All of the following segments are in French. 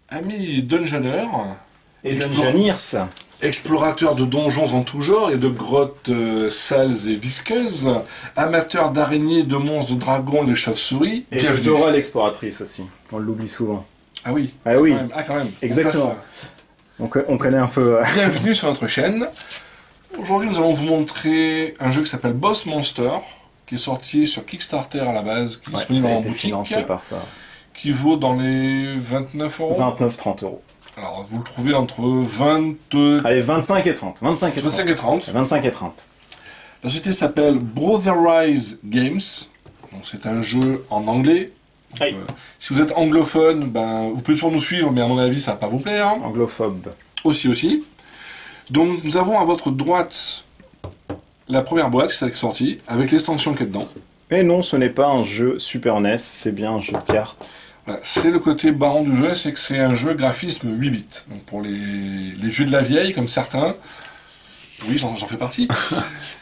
Amis dungeonneurs Et Dungeoneers, explorateurs de donjons en tout genre et de grottes sales et visqueuses, amateurs d'araignées, de monstres, de dragons et de chauves-souris, et bienvenue. Dora l'exploratrice aussi, on l'oublie souvent. Ah oui, Ah oui, quand même. exactement. On connaît un peu... Bienvenue sur notre chaîne. Aujourd'hui, nous allons vous montrer un jeu qui s'appelle Boss Monster, qui est sorti sur Kickstarter à la base, qui est Ouais, disponible ça a en été boutique, financé par ça. qui vaut dans les 29 euros. 29-30 euros. Alors, vous le trouvez entre 20... Allez, 25 et 30. 25 et 30. 25 et 30. 25 et 30. La société s'appelle Brotherize Games. Donc, c'est un jeu en anglais. Donc, Oui. si vous êtes anglophone, ben, vous pouvez toujours nous suivre, mais à mon avis, ça va pas vous plaire. Anglophobe. Aussi. Donc, nous avons à votre droite la première boîte qui est sortie, avec l'extension qui est dedans. Et non, ce n'est pas un jeu Super NES, c'est bien un jeu de cartes. Voilà, c'est le côté baron du jeu, c'est que c'est un jeu graphisme 8 bits. Donc, pour les vieux de la vieille, comme certains, oui, j'en fais partie.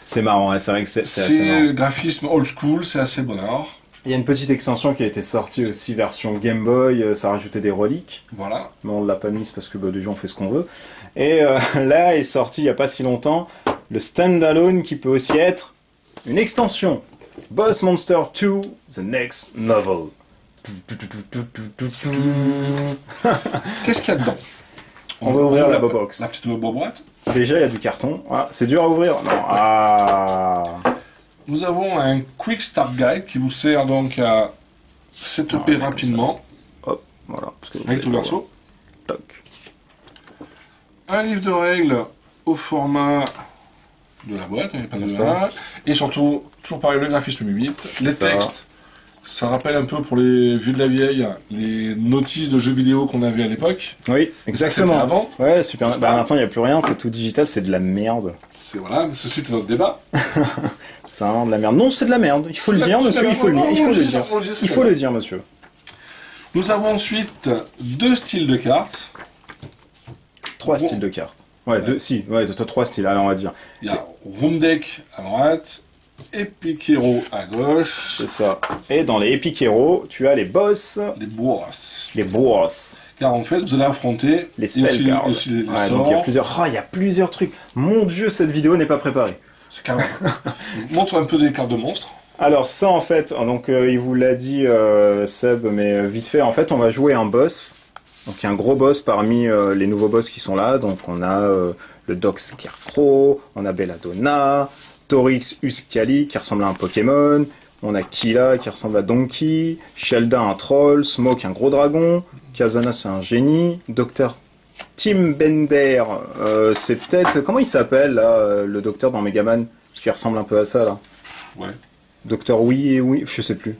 C'est marrant, hein, c'est vrai que c'est assez marrant. C'est graphisme old school, c'est assez bonheur. Il y a une petite extension qui a été sortie aussi, version Game Boy, ça rajoutait des reliques. Voilà. Mais on l'a pas mise parce que déjà on fait ce qu'on veut. Et là est sorti il n'y a pas si longtemps le standalone qui peut aussi être une extension. Boss Monster 2, The Next Novel. Qu'est-ce qu'il y a dedans? On va ouvrir la box. La petite boîte. Déjà il y a du carton. Ah, c'est dur à ouvrir. Non. Ah. Nous avons un Quick Start Guide qui vous sert donc à setuper comme rapidement Hop, voilà. avec tout le verso. Toc. Un livre de règles au format de la boîte, il n'y a pas de N'est-ce pas? et surtout, toujours pareil, le graphisme 8 bits, les ça. textes. Ça rappelle un peu pour les vieux de la vieille les notices de jeux vidéo qu'on avait à l'époque. Oui, exactement. C'était avant. Ouais, super. C'est Bah, pas- maintenant il n'y a plus rien, c'est tout digital, c'est de la merde. C'est voilà, mais ceci est notre débat. C'est vraiment de la merde. Non, c'est de la merde. Il faut le C'est de dire, la- monsieur. Il faut le dire. Il faut le dire. Il faut le dire, monsieur. Nous avons ensuite deux styles de cartes. Trois Bon. styles de cartes. Ouais, deux, si. Ouais, t'as trois styles. Alors on va dire. Il y a Room Deck à droite, Epic Hero à gauche, C'est ça. Et dans les Epic Hero, tu as les boss, les boss. les boss, Car en fait, vous allez affronter les et spell cards. aussi les Ouais, sorts. donc il y a plusieurs. Oh, il y a plusieurs trucs. Mon Dieu, cette vidéo n'est pas préparée. C'est carrément. Montre un peu des cartes de monstres. Alors ça en fait, donc il vous l'a dit Seb, mais vite fait, en fait on va jouer un boss. Donc il y a un gros boss parmi les nouveaux boss qui sont là. Donc on a le Doc Scarecrow, on a Belladonna, Torix Uscali qui ressemble à un Pokémon, on a Killa qui ressemble à Donkey, Shelda un troll, Smoke un gros dragon, Kazana c'est un génie, Docteur Tim Bender, c'est peut-être... Comment il s'appelle là, le docteur dans Megaman? Parce qu'il ressemble un peu à ça là. Ouais. Docteur oui, je sais plus.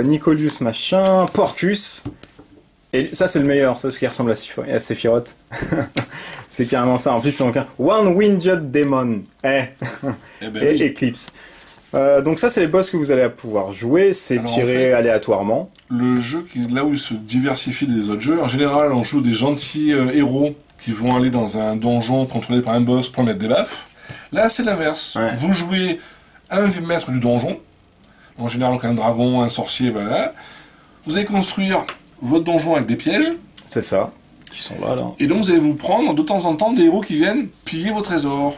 Nicolius machin, Porcus. Et ça c'est le meilleur, c'est parce qu'il ressemble à Sephiroth. C'est carrément ça. En plus c'est donc un One Winged Demon. Eh ben Et oui. Eclipse. Donc ça c'est les boss que vous allez pouvoir jouer. C'est Alors, tiré en fait, aléatoirement. Le jeu, là où il se diversifie des autres jeux, en général, on joue des gentils héros qui vont aller dans un donjon contrôlé par un boss pour mettre des baffes. Là, c'est l'inverse. Ouais. Vous jouez un maître du donjon, en général, donc un dragon, un sorcier, voilà. Vous allez construire votre donjon avec des pièges, C'est ça. Qui sont là. et donc vous allez vous prendre de temps en temps des héros qui viennent piller vos trésors.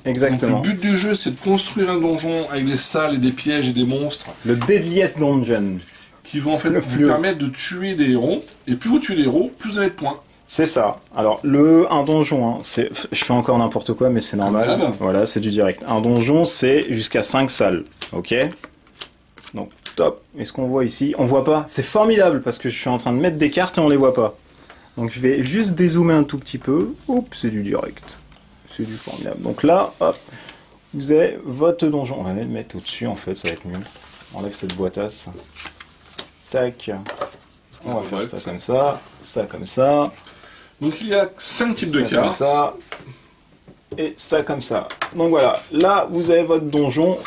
Exactement. Donc, le but du jeu, c'est de construire un donjon avec des salles et des pièges et des monstres Le Deadliest Dungeon. qui vont en fait Le vous plus haut. permettre de tuer des héros. Et plus vous tuez des héros, plus vous avez de points. C'est ça. Alors, un donjon, hein, je fais encore n'importe quoi, mais c'est normal. Ah bah. Voilà, c'est du direct. Un donjon, c'est jusqu'à 5 salles. Ok? Donc, top. Et ce qu'on voit ici, on voit pas. C'est formidable parce que je suis en train de mettre des cartes et on les voit pas. Donc, je vais juste dézoomer un tout petit peu. Oups, c'est du direct. C'est du formidable. Donc là, hop, vous avez votre donjon. On va le mettre au-dessus, en fait, ça va être mieux. On enlève cette boîtasse. Tac. On va faire Ouais, ça comme ça. Donc il y a 5 types de Ça comme cartes. ça, et ça comme ça. Donc voilà, là vous avez votre donjon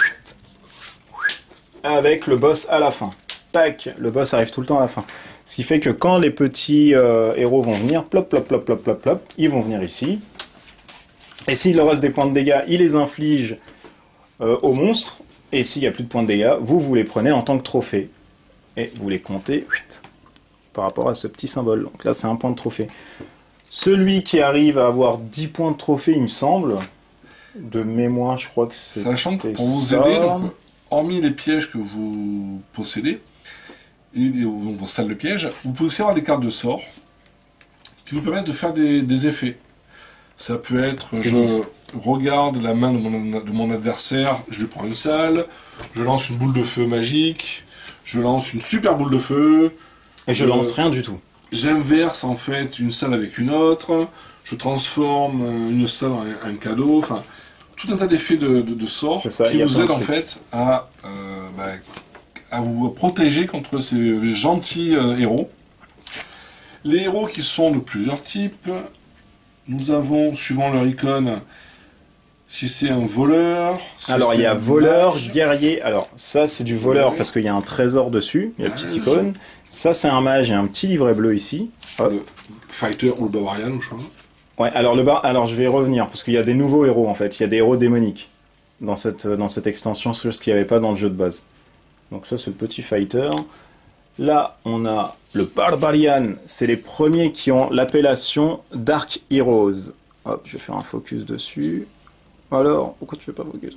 avec le boss à la fin. Tac, le boss arrive tout le temps à la fin. Ce qui fait que quand les petits héros vont venir, plop, plop, plop, plop, plop, plop, ils vont venir ici. Et s'il leur reste des points de dégâts, ils les infligent au monstre, et s'il n'y a plus de points de dégâts, vous les prenez en tant que trophée. Et vous les comptez par rapport à ce petit symbole. Donc là, c'est un point de trophée. Celui qui arrive à avoir 10 points de trophée, il me semble, de mémoire, je crois que c'est. Sachant que pour vous aider, donc, hormis les pièges que vous possédez, et vos salles de pièges, vous pouvez aussi avoir des cartes de sort qui vous permettent de faire des effets. Ça peut être, je regarde la main de mon adversaire, je lui prends une salle, je lance une boule de feu magique, je lance une super boule de feu. Et je lance rien du tout. J'inverse en fait une salle avec une autre, je transforme une salle en un cadeau, enfin tout un tas d'effets de sorts qui vous aident en fait à vous protéger contre ces gentils héros. Les héros qui sont de plusieurs types, nous avons, suivant leur icône, si c'est un voleur... Si alors il y a voleur, guerrier, alors ça c'est du voleur parce qu'il y a un trésor dessus, il y a la petite icône. Ça c'est un mage, il y a un petit livret bleu ici. Hop. Le fighter ou le barbarian ou je crois. Ouais, alors je vais y revenir parce qu'il y a des nouveaux héros en fait, il y a des héros démoniques dans cette extension, ce qu'il n'y avait pas dans le jeu de base. Donc ça c'est le petit fighter. Là on a le barbarian, c'est les premiers qui ont l'appellation Dark Heroes. Hop, je vais faire un focus dessus. Alors, pourquoi tu fais pas focus?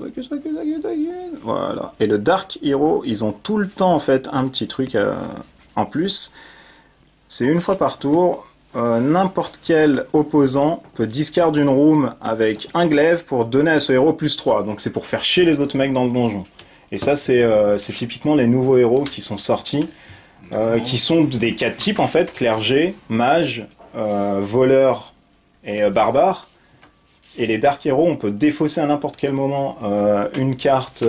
Voilà. Et le Dark Hero, ils ont tout le temps en fait un petit truc en plus. C'est une fois par tour. N'importe quel opposant peut discard une room avec un glaive pour donner à ce héros plus 3. Donc c'est pour faire chier les autres mecs dans le donjon. Et ça c'est typiquement les nouveaux héros qui sont sortis. Qui sont des 4 types en fait, clergé, mage, voleur et barbare. Et les Dark Heroes, on peut défausser à n'importe quel moment une carte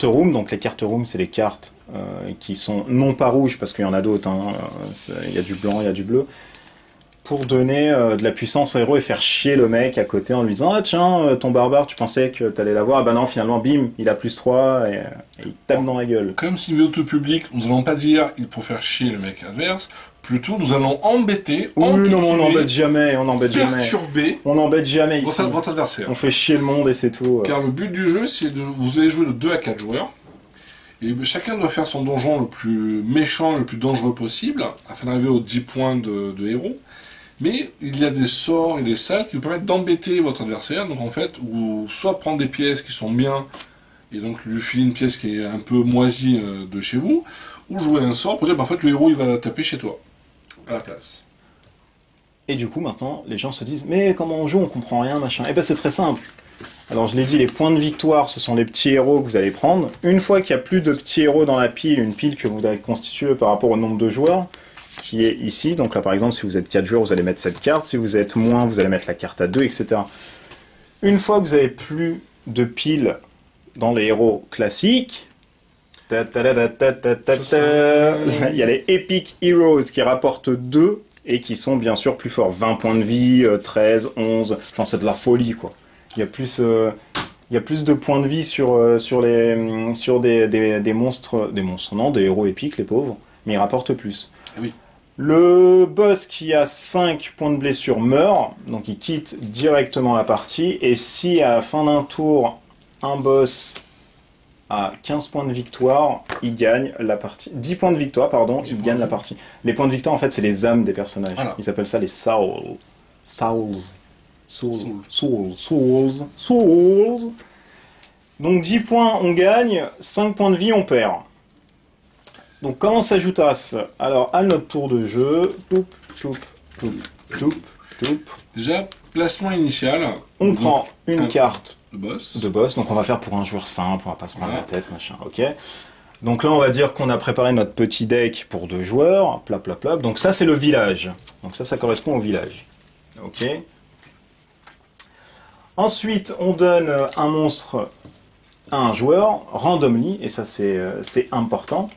room. Donc les cartes room, c'est les cartes qui sont non pas rouges, parce qu'il y en a d'autres, hein, il y a du blanc, il y a du bleu, pour donner de la puissance au héros et faire chier le mec à côté en lui disant « Ah tiens, ton barbare, tu pensais que t'allais l'avoir, ah bah non, finalement, bim, il a plus 3 et il tape dans la gueule. » Comme c'est une vidéo tout public, nous allons pas dire il faut faire chier le mec adverse, plutôt nous allons embêter, non, on n'embête jamais, perturber on n'embête jamais ici. Votre adversaire. On fait chier le monde et c'est tout. Car le but du jeu, c'est de vous allez jouer de 2 à 4 joueurs, et chacun doit faire son donjon le plus méchant, le plus dangereux possible, afin d'arriver aux 10 points de héros. Mais il y a des sorts et des salles qui vous permettent d'embêter votre adversaire, donc en fait, ou soit prendre des pièces qui sont bien, et donc lui filer une pièce qui est un peu moisie de chez vous, ou jouer un sort pour dire, bah, en fait, le héros il va taper chez toi, à la place. Et du coup, maintenant, les gens se disent, mais comment on joue, on comprend rien, machin. Et ben c'est très simple. Alors je l'ai dit, les points de victoire, ce sont les petits héros que vous allez prendre. Une fois qu'il n'y a plus de petits héros dans la pile, une pile que vous avez constituée par rapport au nombre de joueurs, qui est ici, donc là par exemple si vous êtes 4 joueurs vous allez mettre cette carte, si vous êtes moins vous allez mettre la carte à 2, etc. Une fois que vous avez plus de piles dans les héros classiques, il y a les Epic Heroes qui rapportent 2 et qui sont bien sûr plus forts, 20 points de vie, 13, 11, enfin c'est de la folie quoi. Il y a plus de points de vie sur des monstres, non, des héros épiques les pauvres, mais ils rapportent plus. Oui. Le boss qui a 5 points de blessure meurt, donc il quitte directement la partie, et si à la fin d'un tour, un boss a 15 points de victoire, il gagne la partie. 10 points de victoire, pardon, il gagne la partie. Les points de victoire, en fait, c'est les âmes des personnages. Voilà. Ils appellent ça les souls. Souls. Donc 10 points, on gagne, 5 points de vie, on perd. Donc comment s'ajoute à ça? Alors à notre tour de jeu, Déjà, placement initial. On prend une carte de boss. Donc on va faire pour un joueur simple, on va pas se prendre la tête, machin, ok. Donc là on va dire qu'on a préparé notre petit deck pour 2 joueurs, plap. Donc ça c'est le village. Donc ça correspond au village. Ok. Ensuite on donne un monstre à un joueur, randomly, et ça c'est important.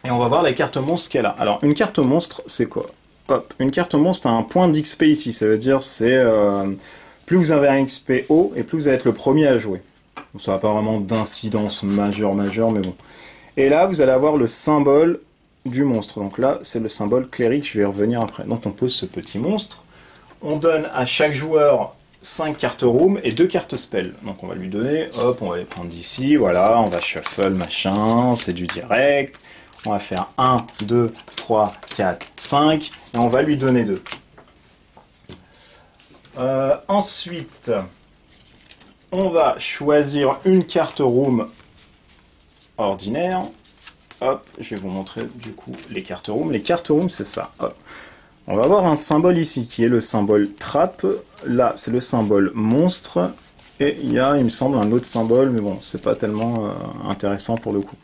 Et on va voir la carte monstre qu'elle a. Alors, une carte monstre, c'est quoi? Hop, une carte monstre a un point d'XP ici. Ça veut dire c'est plus vous avez un XP haut et plus vous allez être le premier à jouer. Donc, ça n'a pas vraiment d'incidence majeure, mais bon. Et là, vous allez avoir le symbole du monstre. Donc là, c'est le symbole cléric. Je vais y revenir après. Donc on pose ce petit monstre. On donne à chaque joueur 5 cartes room et 2 cartes spell. Donc on va lui donner, hop, on va les prendre d'ici, voilà, on va shuffle, machin, c'est du direct. On va faire 1, 2, 3, 4, 5, et on va lui donner 2. Ensuite, on va choisir une carte room ordinaire. Hop, je vais vous montrer du coup les cartes room. Les cartes room, c'est ça. Hop. On va avoir un symbole ici qui est le symbole trappe. Là, c'est le symbole monstre. Et il y a, il me semble, un autre symbole, mais bon, c'est pas tellement intéressant pour le coup.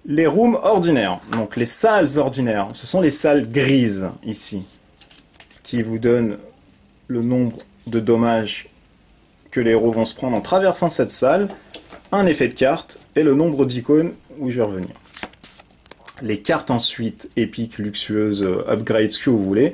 Les rooms ordinaires, donc les salles ordinaires, ce sont les salles grises ici, qui vous donnent le nombre de dommages que les héros vont se prendre en traversant cette salle, un effet de carte et le nombre d'icônes où je vais revenir. Les cartes ensuite, épiques, luxueuses, upgrades, ce que vous voulez,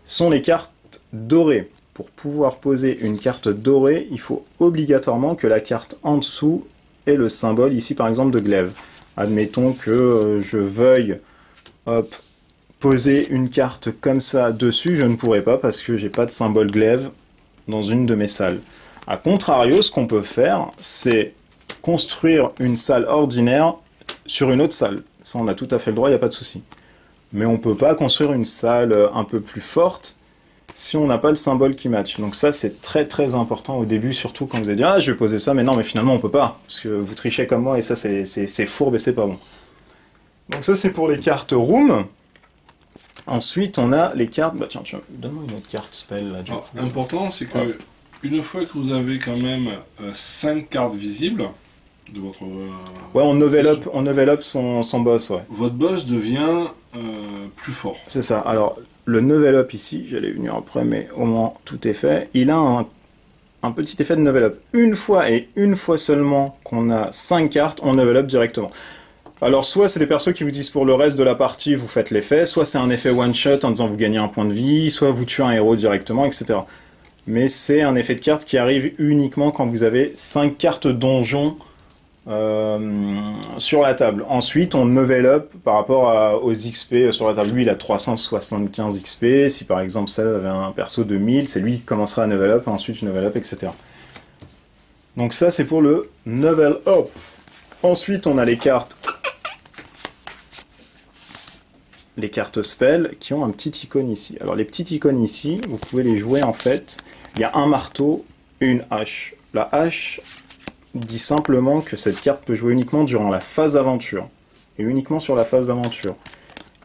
sont les cartes dorées. Pour pouvoir poser une carte dorée, il faut obligatoirement que la carte en dessous ait le symbole ici par exemple de glaive. Admettons que je veuille hop, poser une carte comme ça dessus, je ne pourrai pas parce que j'ai pas de symbole glaive dans une de mes salles. A contrario, ce qu'on peut faire, c'est construire une salle ordinaire sur une autre salle. Ça, on a tout à fait le droit, il n'y a pas de souci. Mais on ne peut pas construire une salle un peu plus forte si on n'a pas le symbole qui match. Donc ça, c'est très très important au début, surtout quand vous allez dire « Ah, je vais poser ça, mais non, mais finalement, on peut pas. » Parce que vous trichez comme moi, et ça, c'est fourbe et c'est pas bon. Donc ça, c'est pour les cartes room. Ensuite, on a les cartes... Bah tiens, donne-moi une autre carte spell, là, du coup. Important, c'est que une fois que vous avez quand même 5 cartes visibles de votre... Ouais, on level up son boss, ouais. Votre boss devient plus fort. C'est ça. Alors, le level up ici, j'allais venir après, mais au moins tout est fait. Il a un petit effet de level up. Une fois et une fois seulement qu'on a 5 cartes, on level up directement. Alors, soit c'est des persos qui vous disent pour le reste de la partie, vous faites l'effet, soit c'est un effet one-shot en disant vous gagnez un point de vie, soit vous tuez un héros directement, etc. Mais c'est un effet de carte qui arrive uniquement quand vous avez 5 cartes donjon sur la table. Ensuite, on level up par rapport aux XP sur la table. Lui, il a 375 XP. Si par exemple, ça avait un perso de 1000, c'est lui qui commencera à level up, ensuite je level up, etc. Donc ça, c'est pour le level up. Ensuite, on a les cartes spell qui ont un petit icône ici. Alors les petites icônes ici, vous pouvez les jouer en fait. Il y a un marteau et une hache. La hache dit simplement que cette carte peut jouer uniquement durant la phase d'aventure. Et uniquement sur la phase d'aventure.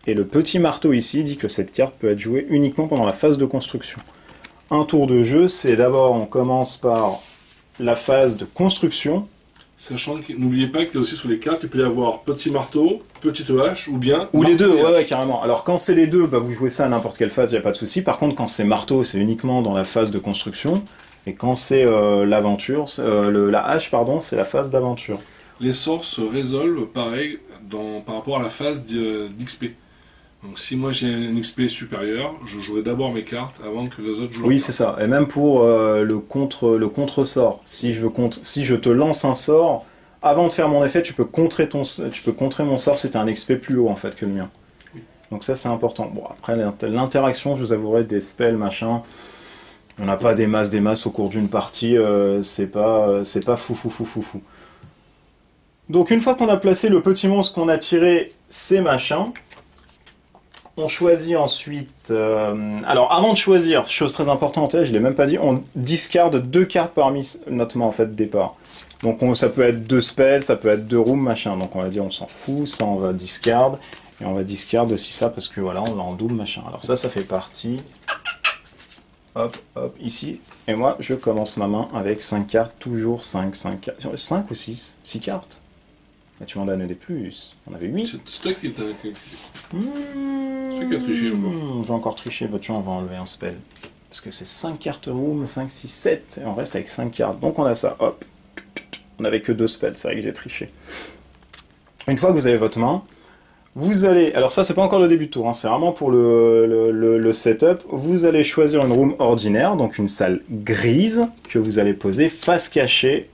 Et le petit marteau ici dit que cette carte peut être jouée uniquement pendant la phase de construction. Un tour de jeu, c'est d'abord on commence par la phase de construction. Sachant que n'oubliez pas qu'il y a aussi sur les cartes, il peut y avoir petit marteau, petite hache, ou bien... Ou les deux, ouais, carrément. Alors quand c'est les deux, bah, vous jouez ça à n'importe quelle phase, il n'y a pas de souci. Par contre, quand c'est marteau, c'est uniquement dans la phase de construction. Et quand c'est l'aventure, la hache, pardon, c'est la phase d'aventure. Les sorts se résolvent pareil par rapport à la phase d'XP. Donc si moi j'ai un XP supérieur, je jouerai d'abord mes cartes avant que les autres jouent. Oui, c'est ça. Et même pour le contre-sort. Si je te lance un sort, avant de faire mon effet, tu peux contrer mon sort si tu as un XP plus haut en fait que le mien. Oui. Donc ça c'est important. Bon, après l'interaction, je vous avouerai, des spells, machin, on n'a pas des masses au cours d'une partie, c'est pas fou. Donc une fois qu'on a placé le petit monstre qu'on a tiré, ces machins, on choisit ensuite... alors avant de choisir, chose très importante, je ne l'ai même pas dit, on discarde 2 cartes parmi notre main en fait de départ. Donc ça peut être 2 spells, ça peut être 2 rooms, machin. Donc on va dire on s'en fout, ça on va discard. Et on va discard aussi ça parce que voilà, on l'a en double, machin. Alors ça fait partie... Hop, hop, ici. Et moi, je commence ma main avec 5 cartes, toujours 5 cartes. 5 ou 6 6 cartes. Et tu m'en donnes des plus. On avait 8. C'est toi qui t'as... C'est toi qui as triché encore. J'ai encore triché. Bah, tu vois, on va enlever un spell. Parce que c'est 5 cartes room, 5, 6, 7. Et on reste avec 5 cartes. Donc on a ça. Hop. On n'avait que 2 spells. C'est vrai que j'ai triché. Une fois que vous avez votre main, vous allez... Alors ça, c'est pas encore le début de tour. Hein, c'est vraiment pour le setup. Vous allez choisir une room ordinaire. Donc une salle grise que vous allez poser face cachée.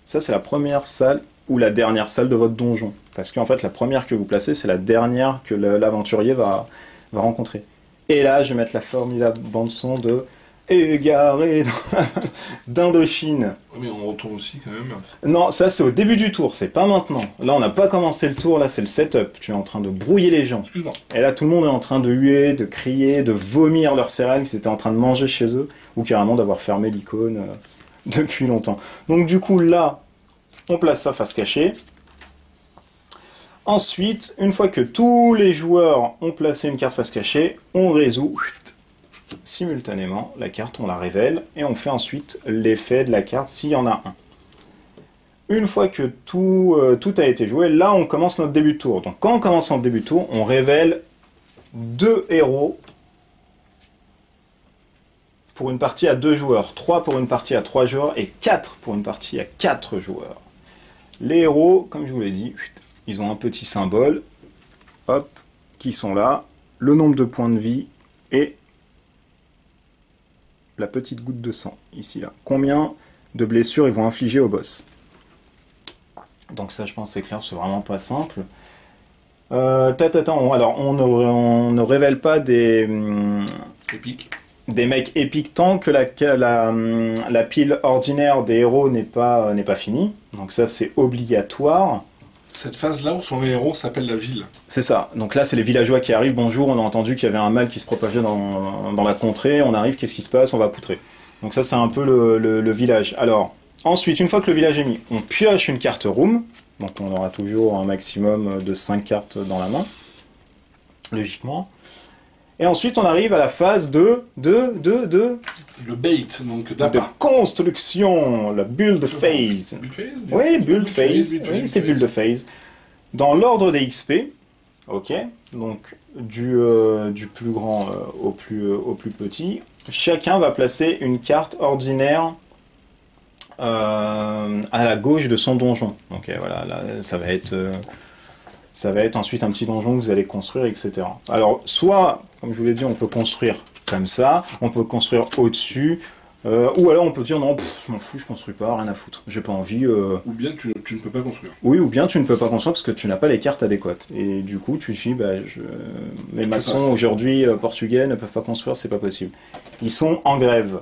Ça, c'est la première salle ou la dernière salle de votre donjon. Parce qu'en fait, la première que vous placez, c'est la dernière que l'aventurier va rencontrer. Et là, je vais mettre la formidable bande-son de égaré d'Indochine. Ouais, mais on retourne aussi quand même. Non, ça c'est au début du tour, c'est pas maintenant. Là, on n'a pas commencé le tour, là c'est le setup. Tu es en train de brouiller les gens. Excuse-moi. Et là, tout le monde est en train de huer, de crier, de vomir leur céréales qu'ils étaient en train de manger chez eux, ou carrément d'avoir fermé l'icône depuis longtemps. Donc du coup, là, on place ça face cachée. Ensuite, une fois que tous les joueurs ont placé une carte face cachée, on résout simultanément la carte, on la révèle, et on fait ensuite l'effet de la carte s'il y en a un. Une fois que tout a été joué, là on commence notre début de tour. Donc quand on commence notre début de tour, on révèle 2 héros pour une partie à 2 joueurs, 3 pour une partie à 3 joueurs et 4 pour une partie à 4 joueurs. Les héros, comme je vous l'ai dit, ils ont un petit symbole, hop, qui sont là, le nombre de points de vie et la petite goutte de sang, ici, là. Combien de blessures ils vont infliger au boss. Donc ça, je pense, c'est clair, c'est vraiment pas simple. Alors, on ne révèle pas des mecs épiques tant que la pile ordinaire des héros n'est pas finie. Donc ça, c'est obligatoire. Cette phase-là où son héros s'appelle la ville. C'est ça. Donc là, c'est les villageois qui arrivent. Bonjour, on a entendu qu'il y avait un mal qui se propageait dans la contrée. On arrive, qu'est-ce qui se passe? On va poutrer. Donc ça, c'est un peu le village. Alors, ensuite, une fois que le village est mis, on pioche une carte room. Donc on aura toujours un maximum de 5 cartes dans la main. Logiquement. Et ensuite, on arrive à la phase de Le bait, donc d'appât. Construction, la build phase. Build phase? Oui, build phase. Oui, c'est build phase. Dans l'ordre des XP, ok, donc du plus grand au plus petit, chacun va placer une carte ordinaire à la gauche de son donjon. Donc voilà, là, ça va être ensuite un petit donjon que vous allez construire, etc. Alors, soit, comme je vous l'ai dit, on peut construire comme ça, on peut construire au-dessus, ou alors on peut dire non, je m'en fous, je construis pas, rien à foutre, j'ai pas envie. Ou bien tu ne peux pas construire. Oui, ou bien tu ne peux pas construire parce que tu n'as pas les cartes adéquates. Et du coup, tu te dis, mes maçons aujourd'hui portugais ne peuvent pas construire, c'est pas possible. Ils sont en grève.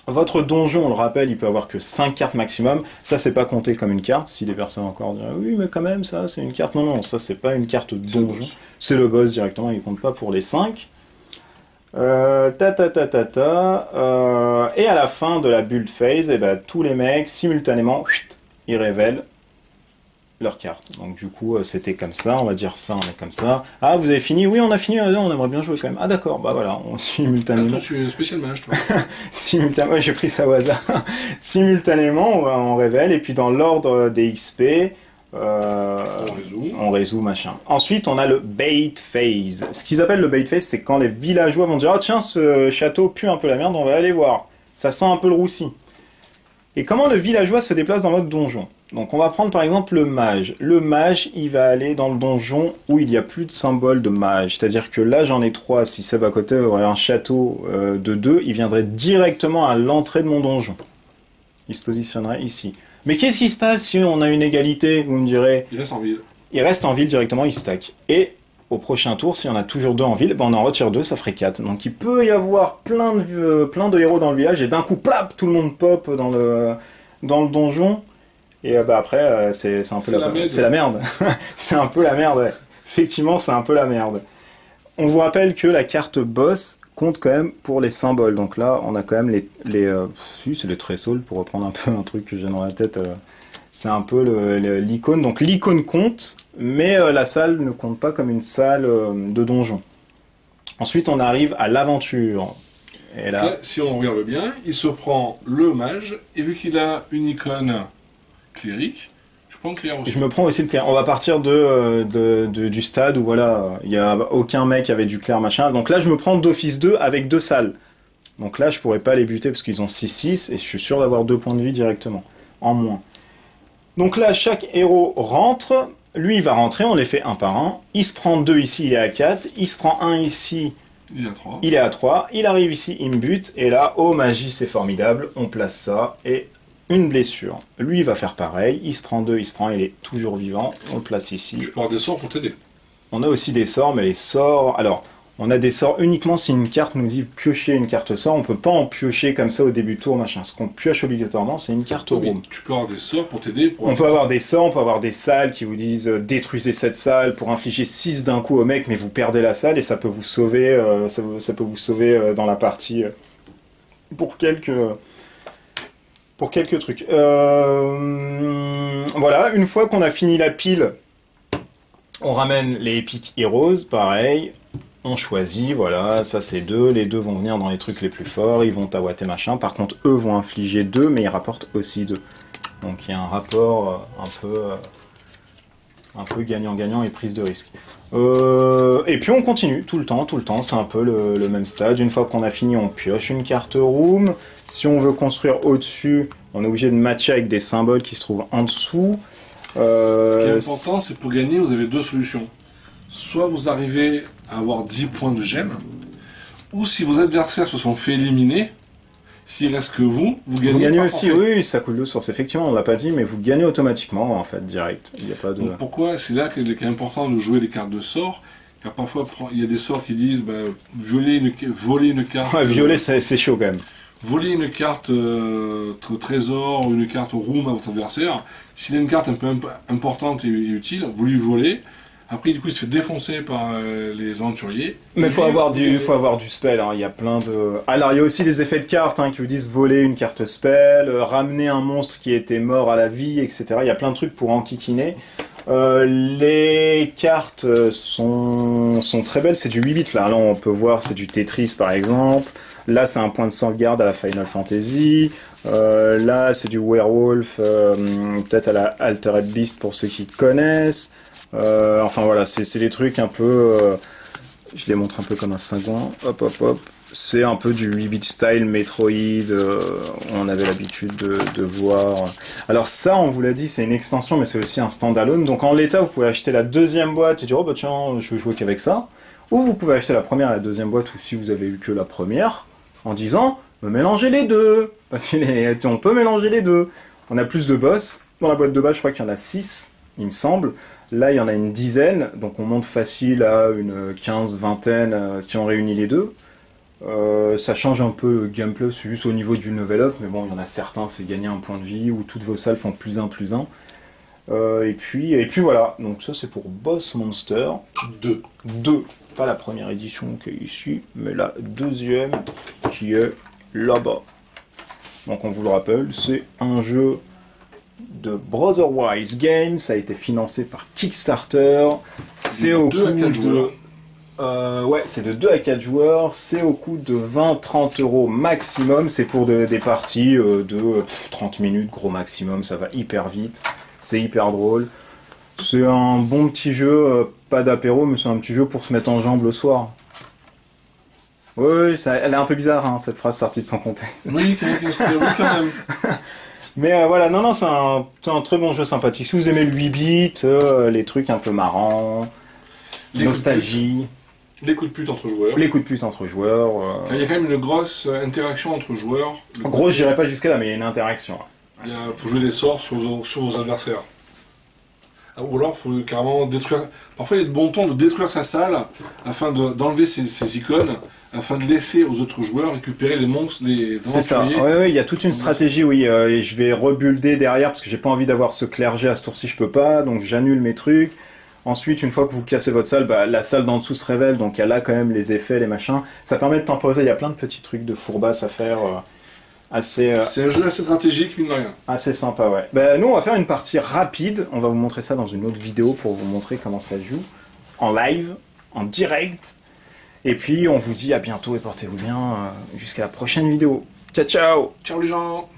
Votre donjon, on le rappelle, il peut avoir que 5 cartes maximum. Ça, c'est pas compté comme une carte. Si des personnes encore diraient, oui, mais quand même, ça, c'est une carte. Non, non, ça, c'est pas une carte donjon. C'est le boss directement, il compte pas pour les 5. Et à la fin de la build phase, tous les mecs, simultanément, ils révèlent leur carte. Donc du coup, c'était comme ça, on va dire ça, on est comme ça. Ah, vous avez fini? Oui, on a fini, on aimerait bien jouer quand même. Ah d'accord, bah voilà, on simultanément... Attends, tu es spécial mage, toi. Simultanément, j'ai pris ça au hasard. Simultanément, on révèle, et puis dans l'ordre des XP... on résout, machin. Ensuite, on a le bait phase. Ce qu'ils appellent le bait phase, c'est quand les villageois vont dire « Ah tiens, ce château pue un peu la merde, on va aller voir. Ça sent un peu le roussi. » Et comment le villageois se déplace dans votre donjon? Donc on va prendre par exemple le mage. Le mage, il va aller dans le donjon où il n'y a plus de symbole de mage. C'est-à-dire que là, j'en ai 3. Si Seb à côté aurait un château de 2, il viendrait directement à l'entrée de mon donjon. Il se positionnerait ici. Mais qu'est-ce qui se passe si on a une égalité? Vous me direz... Il reste en ville. Il reste en ville directement, il stack. Et au prochain tour, si on a toujours 2 en ville, on en retire 2, ça ferait 4. Donc il peut y avoir plein de héros dans le village, et d'un coup, plap, tout le monde pop dans le donjon. Et après, c'est un peu c'est la merde. C'est un peu la merde, ouais. Effectivement, c'est un peu la merde. On vous rappelle que la carte boss compte quand même pour les symboles. Donc là, on a quand même si, c'est les trésors, pour reprendre un peu un truc que j'ai dans la tête. C'est un peu l'icône. Donc l'icône compte, mais la salle ne compte pas comme une salle de donjon. Ensuite, on arrive à l'aventure. Et là, si on regarde bien, il se prend le mage, et vu qu'il a une icône clérique, je prends le cléric aussi. Je me prends aussi le cléric. On va partir du stade où voilà, il n'y a aucun mec avec du clerc machin. Donc là, je me prends d'office 2 avec 2 salles. Donc là, je pourrais pas les buter parce qu'ils ont 6-6 et je suis sûr d'avoir 2 points de vie directement, en moins. Donc là, chaque héros rentre. Lui, il va rentrer, on les fait un par un. Il se prend 2 ici, il est à 4. Il se prend 1 ici, il est à 3. Il est à 3. Il arrive ici, il me bute. Et là, oh magie, c'est formidable. On place ça et une blessure. Lui, il va faire pareil. Il se prend 2, il se prend, il est toujours vivant. On le place ici. Tu peux avoir des sorts pour t'aider. On a aussi des sorts, mais les sorts... Alors, On a des sorts uniquement si une carte nous dit piocher une carte sort. On peut pas en piocher comme ça au début de tour, machin. Ce qu'on pioche obligatoirement, c'est une carte room. Tu peux avoir des sorts pour t'aider. On peut avoir des sorts, on peut avoir des salles qui vous disent détruisez cette salle pour infliger 6 d'un coup au mec, mais vous perdez la salle et ça peut vous sauver, ça peut vous sauver dans la partie pour quelques trucs. Voilà, une fois qu'on a fini la pile, on ramène les Epic Heroes, pareil. On choisit, voilà, ça c'est 2, les 2 vont venir dans les trucs les plus forts, ils vont tawater machin, par contre eux vont infliger 2, mais ils rapportent aussi 2. Donc il y a un rapport un peu gagnant-gagnant et prise de risque. Et puis on continue tout le temps, c'est un peu le même stade. Une fois qu'on a fini, on pioche une carte room. Si on veut construire au-dessus, on est obligé de matcher avec des symboles qui se trouvent en dessous. Ce qui est important, c'est pour gagner, vous avez 2 solutions. Soit vous arrivez à avoir 10 points de gemme, ou si vos adversaires se sont fait éliminer, s'il reste que vous gagnez. Vous gagnez aussi, oui, ça coule de source. Effectivement, on l'a pas dit, mais vous gagnez automatiquement, en fait, direct. Il y a pas de... Donc pourquoi c'est là qu'il est important de jouer les cartes de sort, car parfois il y a des sorts qui disent voler une carte. Ouais, violer, c'est chaud quand même. Voler une carte trésor ou une carte room à votre adversaire. S'il a une carte un peu importante et utile, vous lui volez. Après, du coup, il se fait défoncer par les aventuriers. Mais faut avoir du spell, hein. Il y a plein de... Alors, il y a aussi les effets de cartes, hein, qui vous disent voler une carte spell, ramener un monstre qui était mort à la vie, etc. Il y a plein de trucs pour enquiquiner. Les cartes sont très belles, c'est du 8 bits, là on peut voir, c'est du Tetris par exemple. Là, c'est un point de sauvegarde à la Final Fantasy. Là, c'est du Werewolf, peut-être à la Altered Beast pour ceux qui connaissent. Enfin voilà, c'est des trucs un peu... je les montre un peu comme un cingouin. Hop, hop, hop. C'est un peu du 8-bit style Metroid. On avait l'habitude de voir. Alors ça, on vous l'a dit, c'est une extension, mais c'est aussi un standalone. Donc en l'état, vous pouvez acheter la deuxième boîte et dire, oh bah tiens, je veux jouer qu'avec ça. Ou vous pouvez acheter la première et la deuxième boîte, ou si vous avez eu que la première, en disant, mélangez les deux. Parce qu'on peut mélanger les deux. On a plus de boss. Dans la boîte de base, je crois qu'il y en a 6, il me semble. Là, il y en a une dizaine, donc on monte facile à une 15-20 si on réunit les deux. Ça change un peu le gameplay, c'est juste au niveau du level up, mais bon, il y en a certains, c'est gagner un point de vie, où toutes vos salles font plus 1, plus 1. Et puis voilà, donc ça c'est pour Boss Monster 2. Pas la première édition qui est ici, mais la deuxième qui est là-bas. Donc on vous le rappelle, c'est un jeu de Brotherwise Games, ça a été financé par Kickstarter, c'est au coût de... ouais, c'est de 2 à 4 joueurs, c'est au coût de 20-30 € maximum, c'est pour des parties de 30 minutes, gros maximum, ça va hyper vite, c'est hyper drôle. C'est un bon petit jeu, pas d'apéro, mais c'est un petit jeu pour se mettre en jambe le soir. Oui, elle est un peu bizarre, hein, cette phrase sortie de son contexte. Oui, quand même. Mais voilà, non, c'est un très bon jeu sympathique. Si vous aimez le 8 bits, les trucs un peu marrants, nostalgie. Les coups de pute entre joueurs. Les coups de pute entre joueurs. Il y a quand même une grosse interaction entre joueurs. Gros, j'irai pas jusqu'à là, mais il y a une interaction. Il faut jouer des sorts sur vos adversaires. Ou alors, il faut carrément détruire... Parfois, il y a de bon ton de détruire sa salle afin d'enlever ses icônes, afin de laisser aux autres joueurs récupérer les monstres, les aventuriers. C'est ça, oui, il y a toute une stratégie, oui. Et je vais rebuilder derrière, parce que j'ai pas envie d'avoir ce clergé à ce tour-ci, je peux pas, donc j'annule mes trucs. Ensuite, une fois que vous cassez votre salle, la salle d'en dessous se révèle, donc il y a là quand même les effets, les machins. Ça permet de temporiser, il y a plein de petits trucs de fourbasse à faire... C'est un jeu assez stratégique, mine de rien. Assez sympa, ouais. Nous, on va faire une partie rapide. On va vous montrer ça dans une autre vidéo pour vous montrer comment ça se joue. En live, en direct. Et puis, on vous dit à bientôt et portez-vous bien jusqu'à la prochaine vidéo. Ciao, ciao! Ciao les gens!